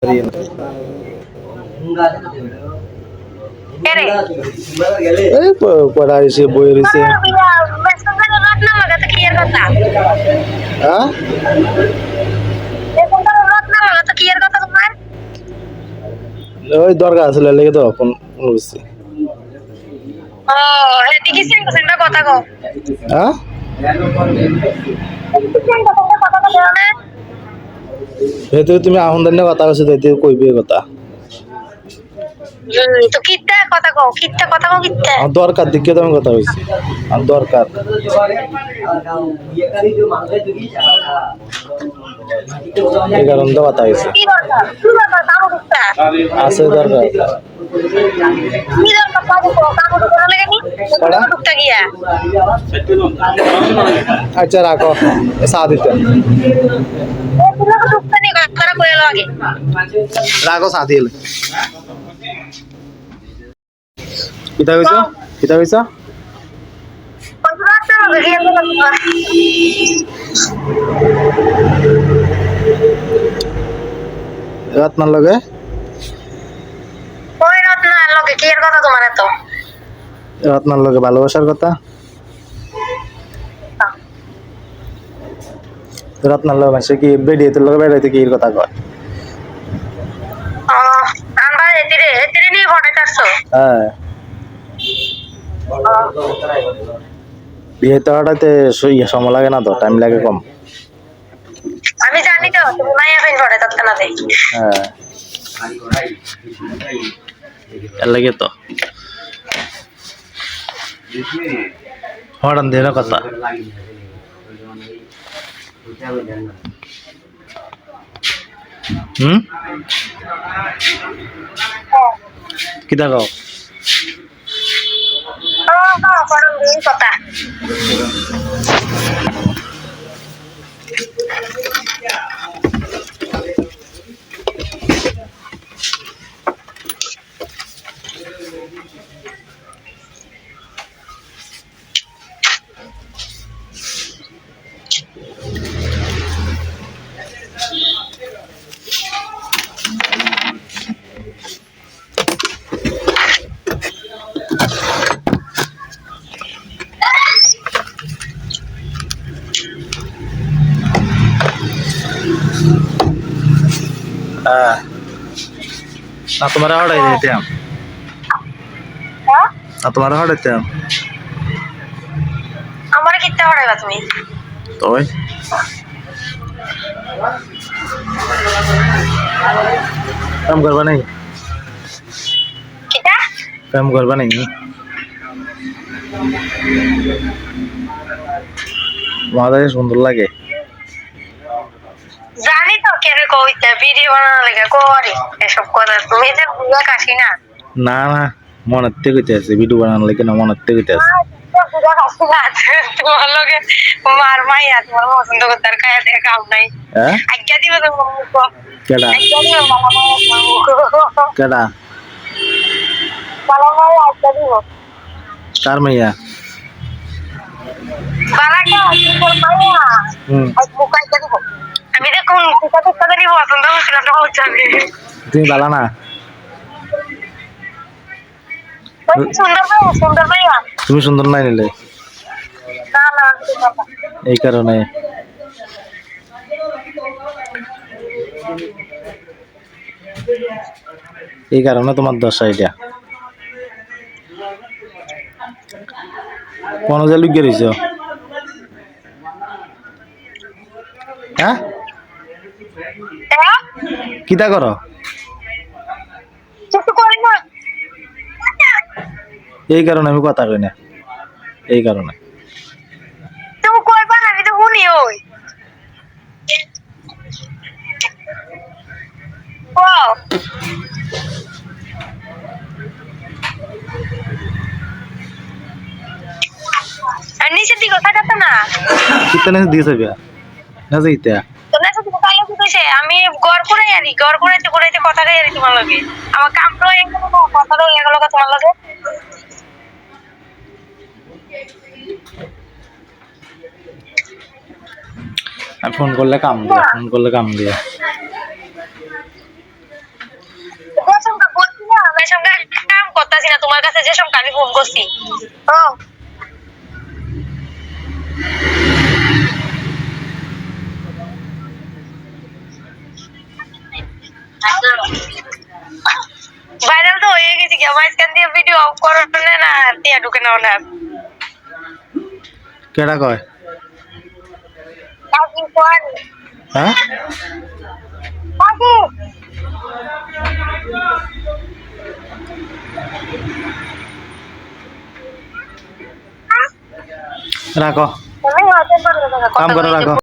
এই পড়া হয়েছে বই রয়েছে ওই দরকার আছে লেগে তো ফোন করছি হ্যাঁ যেহেতু তুমি আহন দিনে কথা কইছো তাইতে কইবে কথা তো কিত্তা কথা কও কিত্তা আর দরকার দিকে তো আমি কথা কইছি আর দরকার এই কারণে তো কথা হয়েছে কি দরকার কামো কিত্তা আছে দরকার কি দরকার কামো করতে লাগে নি ঢুকতা গিয়া আচ্ছা রাখো চা দিতে ঢুকতা নি কথা কইলো আগে রাখো চা দিল কিতা কইছো রত্নার লগে রত্নার লগে ভালোবাসার কথা রত্নার লগে মানুষ কি বেড়িয়ে লগে বেড়াইতে কি এর কথা কয় হ্যাঁ বিয়ে তো হঠাৎ সময় লাগে না তো টাইম লাগে কম আমি জানি তো তুমি মাইয়া ফেন পড়ে তত্ত্ব না দেই হ্যাঁ এর লাগে তো হঠাৎ দিনের কথা কিতা কও কথা না তোমার হঠাৎ দিতাম না তোমার হঠাৎ আমার কিত্তা পড়াইবা তুমি তোই কাম করবা নাই কিতা কাম করবা নাই মাদারে সুন্দর লাগে জানি তো কেন কইতা ভিডিও বানানো লাগে করি এসব কথা তুমি যে বুয়া কাশি না না না মনের থেকে কইতে আছে ভিডিও বানানো লাগে না মনের থেকে কইতে আছে তোমার লগে মার মাইয়া তোমার পছন্দ করতে খায়া দেখে কাম নাই হ্যাঁ আজ্ঞা দিবে তো কেডা আজ্ঞা দিবে কেডা বালা মাইয়া আজ্ঞা দিব কার মাইয়া বালাটা তোমার মাইয়া আজ মুখ আজ্ঞা দিব আমি দেখুন কুকা কুকা দিব পছন্দ করছিলাম তো বুঝাবি তুমি বালা না সুন্দর মাইয়া তুমি সুন্দর নাই নিলে না না এই কারণে তোমার দশা এটা কোন যে লুকিয়ে রয়েছ হ্যাঁ কিতা করো এই কারণে আমি কথা কই না এই কারণে তুমি কইবা না আমি তো শুনি ওই ওয়াও আর নিচে দিকে তাকাতে না কিতনে দিয়েছে বিয়া না যাইতা তো না শুধু কালো কি কইছে আমি গড় করাইতে কথা কই আনি তোমার লগে আমার কাম তো এক কথা তো এক লগে তোমার লগে ফোন করলে কাম দিয়া তোমার কাছে যে সব আমি ফোন করছি ও ভাইরাল তো হয়ে গেছে কি মাঝখান দিয়ে ভিডিও অফ করার না টিয়া ঢুকে না না কেডা কয় কাকি কোন হ্যাঁ কাকি রাখো তুমি হতে পারবে না কাম করো রাখো